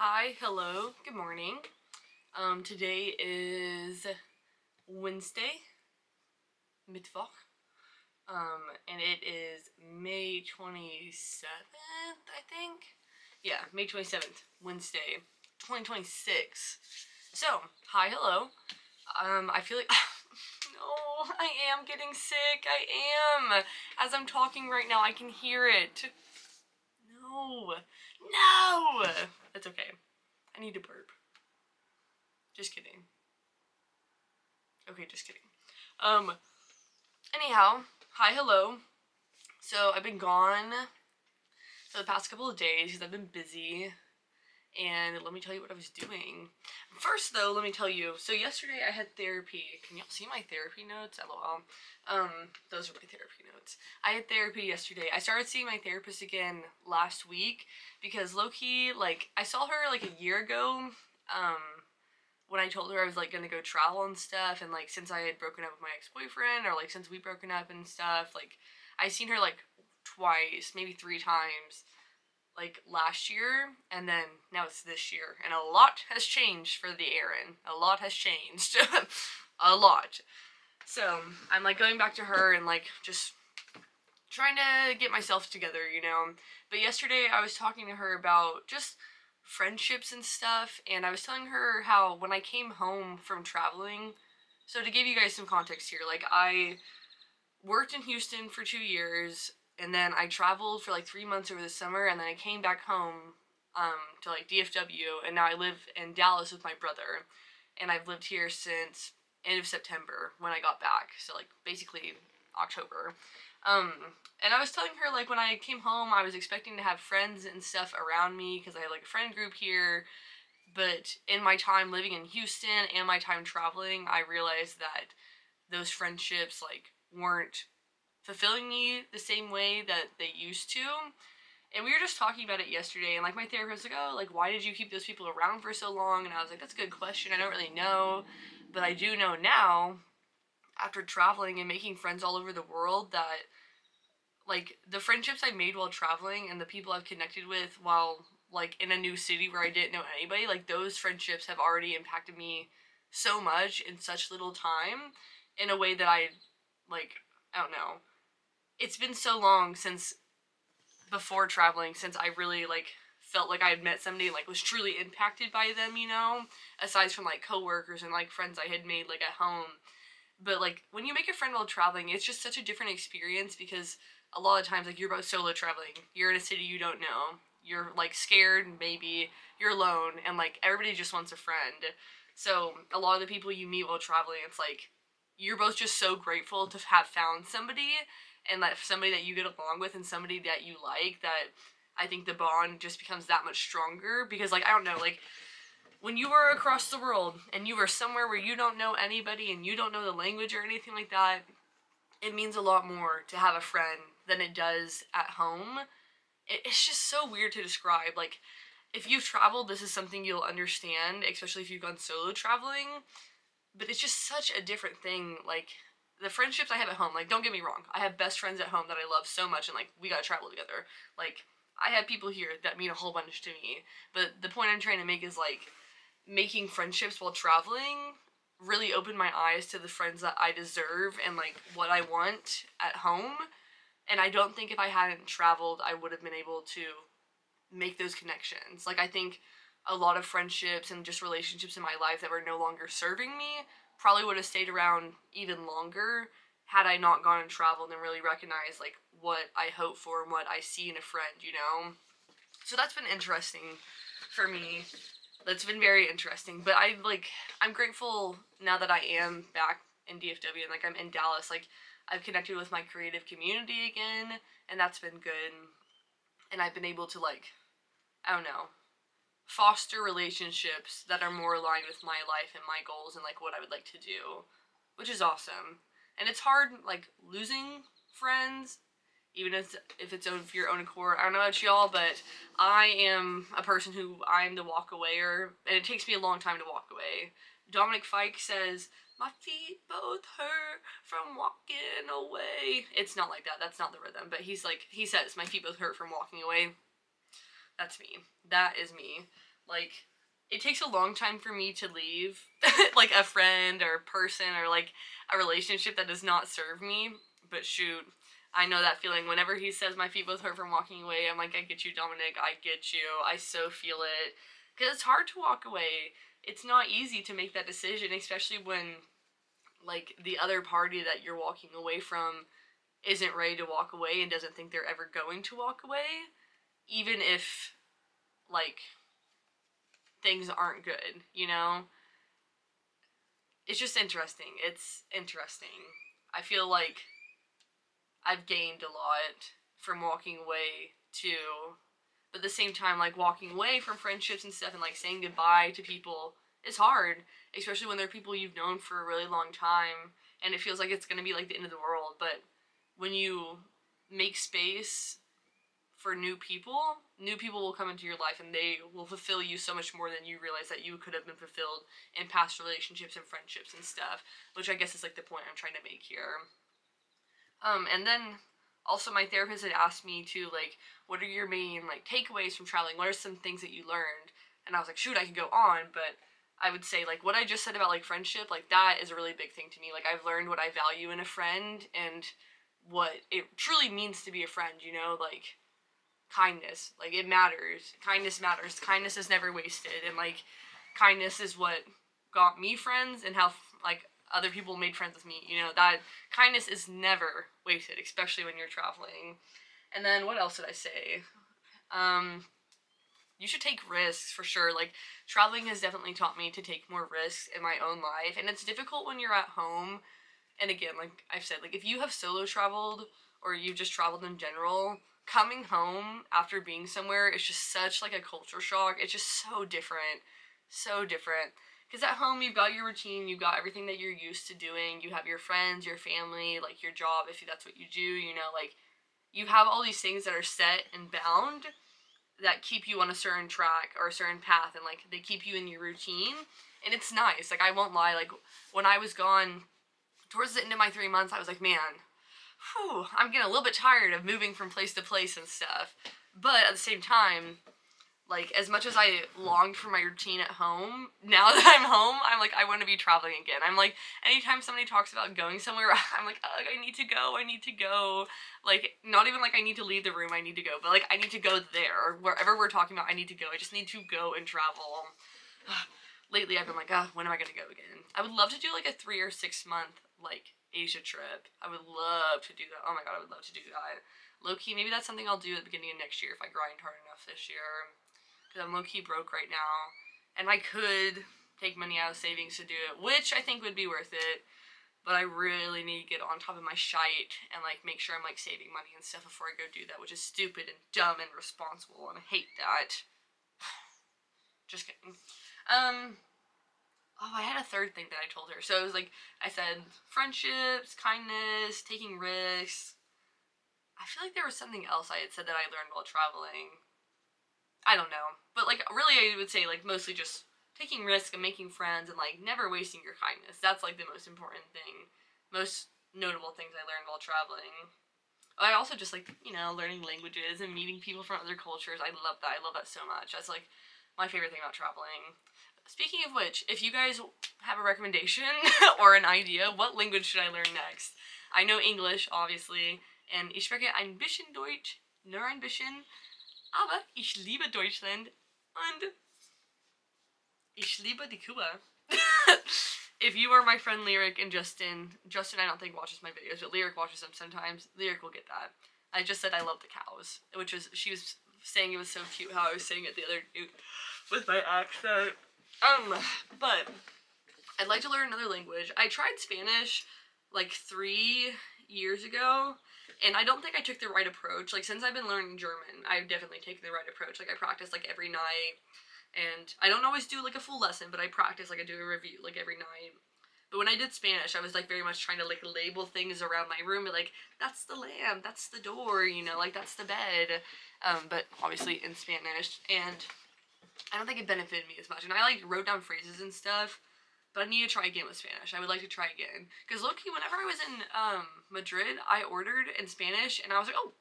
Hi, hello, good morning. Today is Wednesday, Mittwoch, and it is May 27th, I think. Yeah, May 27th, Wednesday, 2026. So, hi, hello. I feel like, no, I am getting sick, I am. As I'm talking right now, I can hear it. No, no! That's okay. I need to burp. Just kidding. Okay, just kidding. Um, anyhow, hi, hello. So I've been gone for the past couple of days because I've been busy, and let me tell you what I was doing. First, though, let me tell you. So yesterday I had therapy. Can y'all see my therapy notes? LOL. Those are my therapy notes. I had therapy yesterday. I started seeing my therapist again last week because low-key, like, I saw her like a year ago. When I told her I was like gonna go travel and stuff, and like since I had broken up with my ex-boyfriend, or like since we broken up and stuff, like I seen her like twice, maybe three times, like last year, and then now it's this year, and a lot has changed for the Erin. A lot has changed, a lot. So I'm like going back to her and like just trying to get myself together, you know. But yesterday I was talking to her about just friendships and stuff, and I was telling her how when I came home from traveling, so to give you guys some context here, like I worked in Houston for 2 years, and then I traveled for like 3 months over the summer, and then I came back home to like DFW, and now I live in Dallas with my brother, and I've lived here since end of September when I got back, so like basically October. Um, and I was telling her, like, when I came home, I was expecting to have friends and stuff around me because I had, like, a friend group here. But in my time living in Houston and my time traveling, I realized that those friendships, like, weren't fulfilling me the same way that they used to. And we were just talking about it yesterday, and, like, my therapist was like, oh, like, why did you keep those people around for so long? And I was like, that's a good question. I don't really know. But I do know now, after traveling and making friends all over the world, that like the friendships I made while traveling and the people I've connected with while like in a new city where I didn't know anybody, like those friendships have already impacted me so much in such little time in a way that like I don't know. It's been so long since before traveling since I really like felt like I had met somebody and like was truly impacted by them, you know, aside from like coworkers and like friends I had made like at home. But like when you make a friend while traveling, it's just such a different experience because a lot of times like you're both solo traveling. You're in a city you don't know. You're like scared, maybe you're alone, and like everybody just wants a friend. So a lot of the people you meet while traveling, it's like you're both just so grateful to have found somebody and that somebody that you get along with and somebody that you like, that I think the bond just becomes that much stronger because like I don't know, like when you are across the world and you are somewhere where you don't know anybody and you don't know the language or anything like that, it means a lot more to have a friend than it does at home. It's just so weird to describe. Like, if you've traveled, this is something you'll understand, especially if you've gone solo traveling. But it's just such a different thing. Like, the friendships I have at home, like, don't get me wrong, I have best friends at home that I love so much, and, like, we gotta travel together. Like, I have people here that mean a whole bunch to me. But the point I'm trying to make is, like, making friendships while traveling really opened my eyes to the friends that I deserve and like what I want at home. And I don't think if I hadn't traveled, I would have been able to make those connections. Like I think a lot of friendships and just relationships in my life that were no longer serving me probably would have stayed around even longer had I not gone and traveled and really recognized like what I hope for and what I see in a friend, you know? So that's been interesting for me. That's been very interesting. But I'm grateful now that I am back in DFW and like I'm in Dallas. Like I've connected with my creative community again, and that's been good. And I've been able to like I don't know foster relationships that are more aligned with my life and my goals and like what I would like to do, which is awesome. And it's hard like losing friends even if it's of your own accord. I don't know about y'all, but I am a person who I'm the walk awayer, and it takes me a long time to walk away. Dominic Fike says, "My feet both hurt from walking away." It's not like that. That's not the rhythm. But he says, "My feet both hurt from walking away." That's me. That is me. Like, it takes a long time for me to leave, like, a friend or person or, like, a relationship that does not serve me. But shoot, I know that feeling. Whenever he says my feet both hurt from walking away, I'm like, I get you, Dominic. I get you. I so feel it. Because it's hard to walk away. It's not easy to make that decision, especially when, like, the other party that you're walking away from isn't ready to walk away and doesn't think they're ever going to walk away. Even if, like, things aren't good, you know? It's just interesting. It's interesting. I feel like I've gained a lot from walking away too. But at the same time, like, walking away from friendships and stuff and, like, saying goodbye to people is hard, especially when they're people you've known for a really long time and it feels like it's gonna be like the end of the world. But when you make space for new people will come into your life and they will fulfill you so much more than you realize that you could have been fulfilled in past relationships and friendships and stuff, which I guess is like the point I'm trying to make here. And then also my therapist had asked me to, like, what are your main, like, takeaways from traveling? What are some things that you learned? And I was like, shoot, I could go on, but I would say, like, what I just said about, like, friendship, like, that is a really big thing to me. Like, I've learned what I value in a friend and what it truly means to be a friend, you know? Like, kindness. Like, it matters. Kindness matters. Kindness is never wasted. And, like, kindness is what got me friends and how, like, other people made friends with me. You know, that kindness is never wasted, especially when you're traveling. And then, what else did I say? You should take risks for sure. Like, traveling has definitely taught me to take more risks in my own life. And it's difficult when you're at home. And again, like I've said, like, if you have solo traveled or you've just traveled in general, coming home after being somewhere is just such, like, a culture shock. It's just so different. So different. Because at home, you've got your routine, you've got everything that you're used to doing, you have your friends, your family, like, your job, if that's what you do, you know, like, you have all these things that are set and bound that keep you on a certain track or a certain path, and, like, they keep you in your routine, and it's nice. Like, I won't lie, like, when I was gone, towards the end of my 3 months, I was like, man, whew, I'm getting a little bit tired of moving from place to place and stuff. But at the same time, like, as much as I longed for my routine at home, now that I'm home, I'm like, I want to be traveling again. I'm like, anytime somebody talks about going somewhere, I'm like, ugh, I need to go, I need to go. Like, not even like I need to leave the room, I need to go, but, like, I need to go there. Wherever we're talking about, I need to go. I just need to go and travel. Lately, I've been like, when am I going to go again? I would love to do, like, a 3 or 6 month, like, Asia trip. I would love to do that. Oh my god, I would love to do that. Low-key, maybe that's something I'll do at the beginning of next year if I grind hard enough this year. Because I'm low-key broke right now. And I could take money out of savings to do it, which I think would be worth it. But I really need to get on top of my shite and, like, make sure I'm, like, saving money and stuff before I go do that, which is stupid and dumb and irresponsible, and I hate that. Just kidding. Oh, I had a third thing that I told her. So it was like, I said friendships, kindness, taking risks. I feel like there was something else I had said that I learned while traveling. I don't know. But, like, really I would say, like, mostly just taking risks and making friends and, like, never wasting your kindness. That's, like, the most important thing. Most notable things I learned while traveling. I also just, like, you know, learning languages and meeting people from other cultures. I love that. I love that so much. That's, like, my favorite thing about traveling. Speaking of which, if you guys have a recommendation or an idea, what language should I learn next? I know English, obviously, and ich spreche ein bisschen Deutsch, nur ein bisschen, aber ich liebe Deutschland und ich liebe die Kuba. If you are my friend Lyric and Justin I don't think watches my videos, but Lyric watches them sometimes, Lyric will get that. I just said I love the cows, which was, she was saying it was so cute how I was saying it the other day with my accent. But I'd like to learn another language. I tried Spanish like 3 years ago, and I don't think I took the right approach. Like, since I've been learning German, I've definitely taken the right approach. Like, I practice, like, every night, and I don't always do, like, a full lesson, but I practice, like, I do a review, like, every night. But when I did Spanish, I was, like, very much trying to, like, label things around my room, like, that's the lamp, that's the door, you know, like, that's the bed, but obviously in Spanish, and I don't think it benefited me as much, and I, like, wrote down phrases and stuff, but I need to try again with Spanish. I would like to try again. Because low-key, whenever I was in Madrid, I ordered in Spanish, and I was like, oh,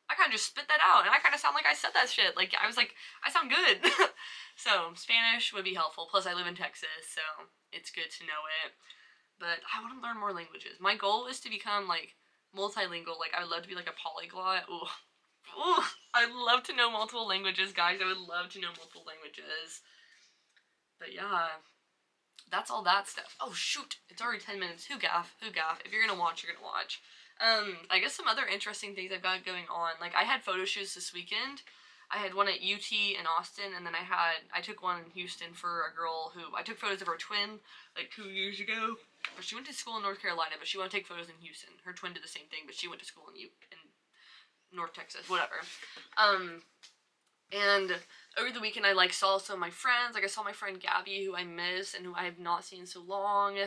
I kind of just spit that out, and I kind of sound like I said that shit. Like, I was like, I sound good. So, Spanish would be helpful. Plus, I live in Texas, so it's good to know it. But I want to learn more languages. My goal is to become, like, multilingual. Like, I would love to be, like, a polyglot. Ooh. Ooh. I'd love to know multiple languages, guys. I would love to know multiple languages. But, yeah. That's all that stuff. Oh, shoot. It's already 10 minutes. Who gaff? Who gaff? If you're gonna watch, you're gonna watch. I guess some other interesting things I've got going on. Like, I had photo shoots this weekend. I had one at UT in Austin, and then I took one in Houston for a girl who, I took photos of her twin, like, 2 years ago. But she went to school in North Carolina, but she wanted to take photos in Houston. Her twin did the same thing, but she went to school in North Texas, whatever. And over the weekend, I, like, saw some of my friends. Like, I saw my friend Gabby, who I miss, and who I have not seen in so long.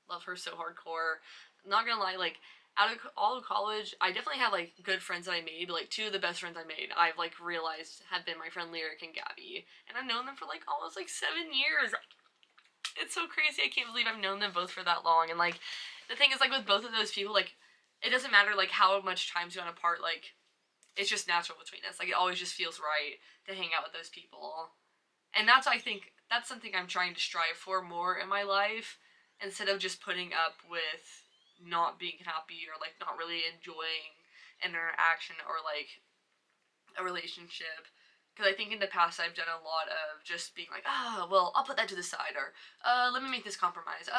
Love her so hardcore. Not gonna lie, like, out of all of college, I definitely have, like, good friends that I made, but, like, 2 of the best friends I made, I've, like, realized have been my friend Lyric and Gabby. And I've known them for, like, almost, like, 7 years. It's so crazy. I can't believe I've known them both for that long. And, like, the thing is, like, with both of those people, like, it doesn't matter, like, how much time's gone apart, like, it's just natural between us. Like, it always just feels right to hang out with those people. And that's, I think, that's something I'm trying to strive for more in my life, instead of just putting up with not being happy or, like, not really enjoying an interaction or, like, a relationship. Because I think in the past I've done a lot of just being like, well, I'll put that to the side, or, let me make this compromise.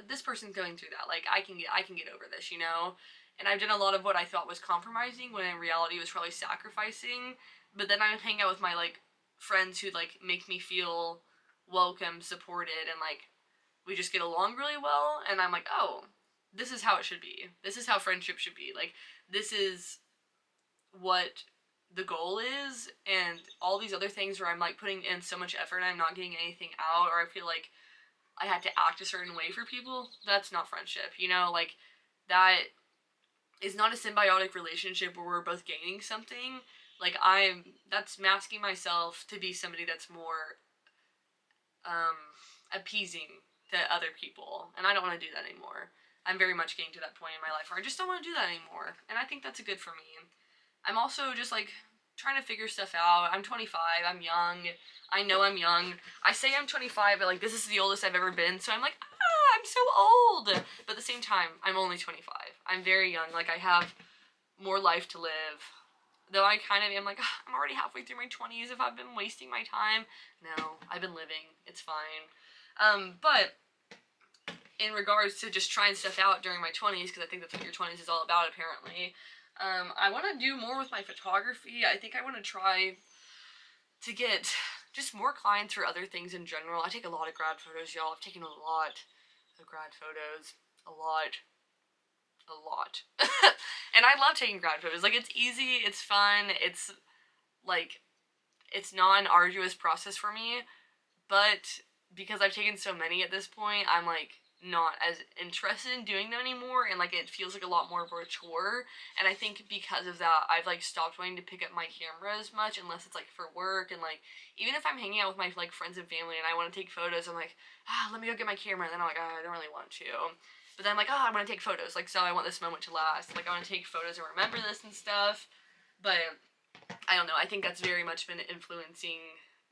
This person's going through that. Like, I can get over this, you know? And I've done a lot of what I thought was compromising, when in reality it was probably sacrificing. But then I would hang out with my, like, friends who, like, make me feel welcome, supported, and, like, we just get along really well, and I'm like, oh, this is how it should be. This is how friendship should be. Like, this is what the goal is, and all these other things where I'm, like, putting in so much effort and I'm not getting anything out, or I feel like I had to act a certain way for people, that's not friendship, you know? Like, that is not a symbiotic relationship where we're both gaining something. Like, that's masking myself to be somebody that's more, appeasing to other people, and I don't want to do that anymore. I'm very much getting to that point in my life where I just don't want to do that anymore, and I think that's a good for me. I'm also just, like, trying to figure stuff out. I'm 25, I'm young, I know I'm young. I say I'm 25, but, like, this is the oldest I've ever been, so I'm like, I'm so old! But at the same time, I'm only 25. I'm very young, like, I have more life to live. Though I kind of am like, I'm already halfway through my 20s if I've been wasting my time. No, I've been living. It's fine. But in regards to just trying stuff out during my 20s, because I think that's what your 20s is all about, apparently, I want to do more with my photography. I think I want to try to get just more clients for other things in general. I take a lot of grad photos, y'all. I've taken a lot of grad photos. A lot. And I love taking grad photos. Like, it's easy, it's fun, it's, like, it's not an arduous process for me, but because I've taken so many at this point, I'm, like, not as interested in doing them anymore, and, like, it feels like a lot more of a chore. And I think because of that, I've, like, stopped wanting to pick up my camera as much, unless it's, like, for work. And, like, even if I'm hanging out with my, like, friends and family and I want to take photos, I'm like, let me go get my camera, and then I'm like, I don't really want to. But then I'm like, I want to take photos, like, so I want this moment to last. Like, I want to take photos and remember this and stuff. But I don't know, I think that's very much been influencing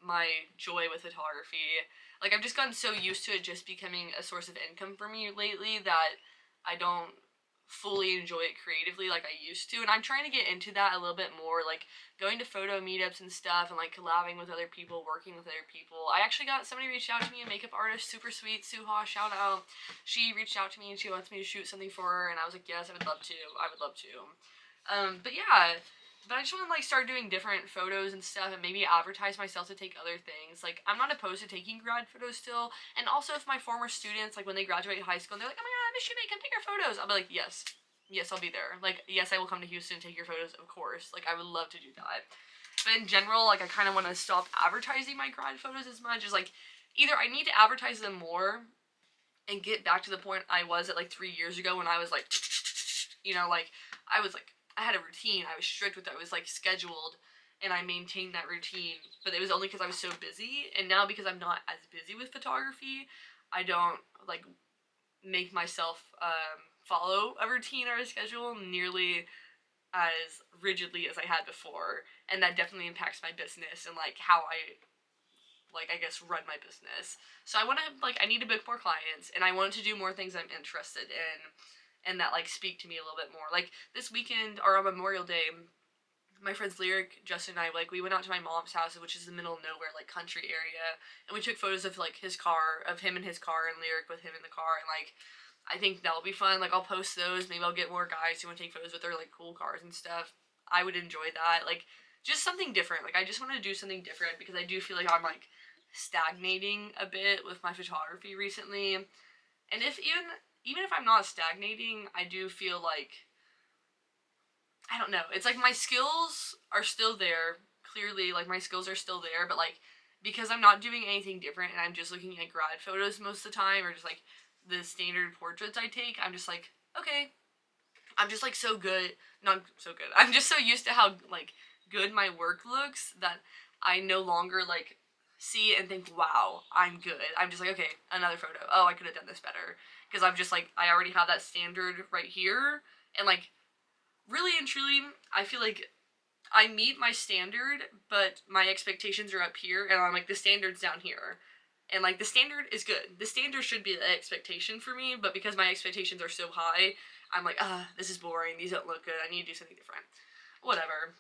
my joy with photography. Like, I've just gotten so used to it just becoming a source of income for me lately that I don't fully enjoy it creatively like I used to. And I'm trying to get into that a little bit more, like, going to photo meetups and stuff, and, like, collabing with other people, working with other people. I actually got somebody reached out to me, a makeup artist, super sweet, Suha, shout out. She reached out to me and she wants me to shoot something for her, and I was like, yes, I would love to. But yeah, but I just want to, like, start doing different photos and stuff, and maybe advertise myself to take other things. Like, I'm not opposed to taking grad photos still, and also if my former students, like, when they graduate high school, and they're like, oh my god, I miss you, mate, come take your photos, I'll be like, yes, I'll be there. Like, yes, I will come to Houston and take your photos, of course. Like, I would love to do that. But in general, like, I kind of want to stop advertising my grad photos as much. As, like, either I need to advertise them more and get back to the point I was at, like, 3 years ago, when I was, like, you know, like, I had a routine, I was strict with it, I was, like, scheduled, and I maintained that routine, but it was only because I was so busy. And now, because I'm not as busy with photography, I don't, like, make myself, follow a routine or a schedule nearly as rigidly as I had before, and that definitely impacts my business and like how I guess run my business. So I need to book more clients, and I want to do more things I'm interested in and that like speak to me a little bit more. Like this weekend or on Memorial Day, my friends Lyric, Justin, and I, like, we went out to my mom's house, which is the middle of nowhere, like, country area, and we took photos of, like, his car, of him in his car, and Lyric with him in the car, and, like, I think that'll be fun. Like, I'll post those, maybe I'll get more guys who want to take photos with their, like, cool cars and stuff. I would enjoy that, like, just something different. Like, I just want to do something different, because I do feel like I'm, like, stagnating a bit with my photography recently, and even if I'm not stagnating, I do feel like I don't know. It's like my skills are still there. Clearly, like my skills are still there, but like because I'm not doing anything different and I'm just looking at grad photos most of the time or just like the standard portraits I take, I'm just like, okay, I'm just like so good. Not so good. I'm just so used to how like good my work looks that I no longer like see it and think, wow, I'm good. I'm just like, okay, another photo. Oh, I could have done this better. Because I'm just like, I already have that standard right here. And like, really and truly, I feel like I meet my standard, but my expectations are up here, and I'm like, the standard's down here. And like, the standard is good. The standard should be the expectation for me, but because my expectations are so high, I'm like, this is boring. These don't look good. I need to do something different. Whatever.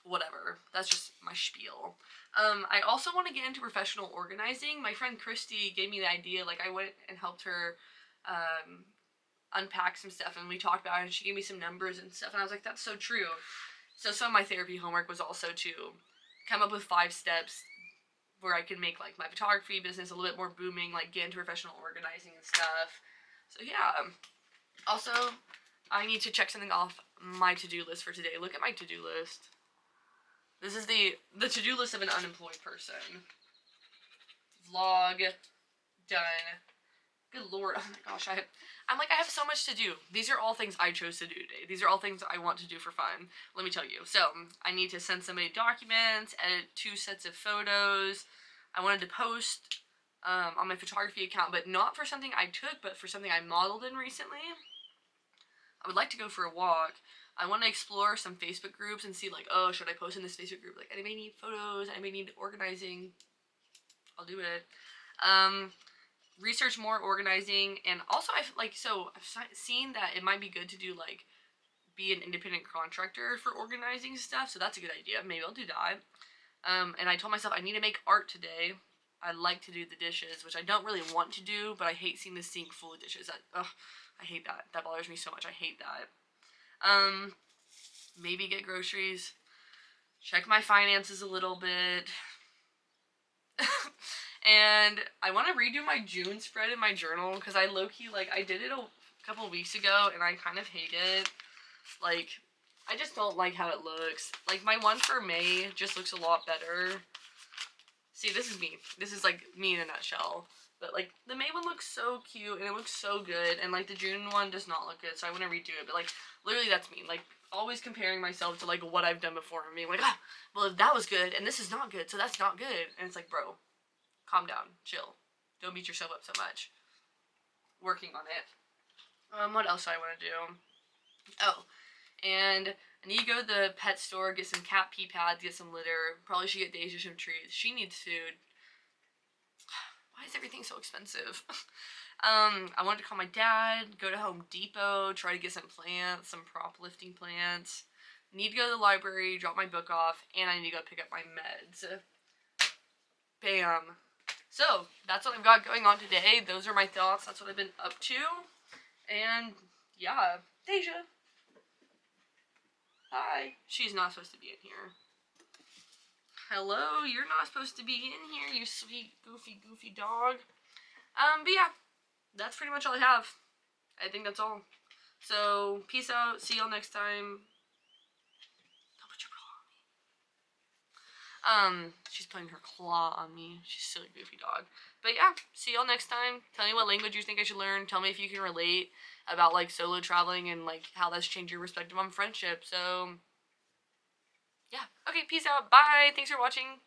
Whatever. That's just my spiel. I also want to get into professional organizing. My friend Christy gave me the idea. Like, I went and helped her um, unpack some stuff, and we talked about it, and she gave me some numbers and stuff, and I was like, that's so true. So some of my therapy homework was also to come up with 5 steps where I can make like my photography business a little bit more booming, like get into professional organizing and stuff. So yeah. Also, I need to check something off my to-do list for today. Look at my to-do list. This is the to-do list of an unemployed person. Vlog done. Good lord, oh my gosh, I have so much to do. These are all things I chose to do today. These are all things I want to do for fun. Let me tell you. So, I need to send somebody documents, edit 2 sets of photos. I wanted to post on my photography account, but not for something I took, but for something I modeled in recently. I would like to go for a walk. I want to explore some Facebook groups and see like, oh, should I post in this Facebook group? Like, anybody need photos? Anybody need organizing? I'll do it. Research more organizing, and also I've seen that it might be good to do like be an independent contractor for organizing stuff, so that's a good idea. Maybe I'll do that. And I told myself I need to make art today. I like to do the dishes, which I don't really want to do, but I hate seeing the sink full of dishes. I hate that. That bothers me so much. I hate that. Maybe get groceries. Check my finances a little bit. And I want to redo my June spread in my journal, because I low-key, like, I did it a couple weeks ago, and I kind of hate it. Like, I just don't like how it looks. Like, my one for May just looks a lot better. See, this is me. This is, like, me in a nutshell. But, like, the May one looks so cute, and it looks so good, and, like, the June one does not look good, so I want to redo it. But, like, literally that's me. Like, always comparing myself to, like, what I've done before, and being like, well, that was good, and this is not good, so that's not good. And it's like, bro, calm down, chill. Don't beat yourself up so much. Working on it. What else do I want to do? Oh, and I need to go to the pet store, get some cat pee pads, get some litter. Probably should get Deja some treats. She needs food. Why is everything so expensive? I wanted to call my dad, go to Home Depot, try to get some plants, some prop lifting plants. Need to go to the library, drop my book off, and I need to go pick up my meds. Bam. So, that's what I've got going on today. Those are my thoughts. That's what I've been up to. And, yeah. Deja. Hi. She's not supposed to be in here. Hello, you're not supposed to be in here, you sweet, goofy dog. But yeah. That's pretty much all I have. I think that's all. So, peace out. See y'all next time. Don't put your paw on me. She's putting her claw on me. She's a silly, goofy dog. But yeah, see y'all next time. Tell me what language you think I should learn. Tell me if you can relate about, like, solo traveling and, like, how that's changed your perspective on friendship. So, yeah. Okay, peace out. Bye. Thanks for watching.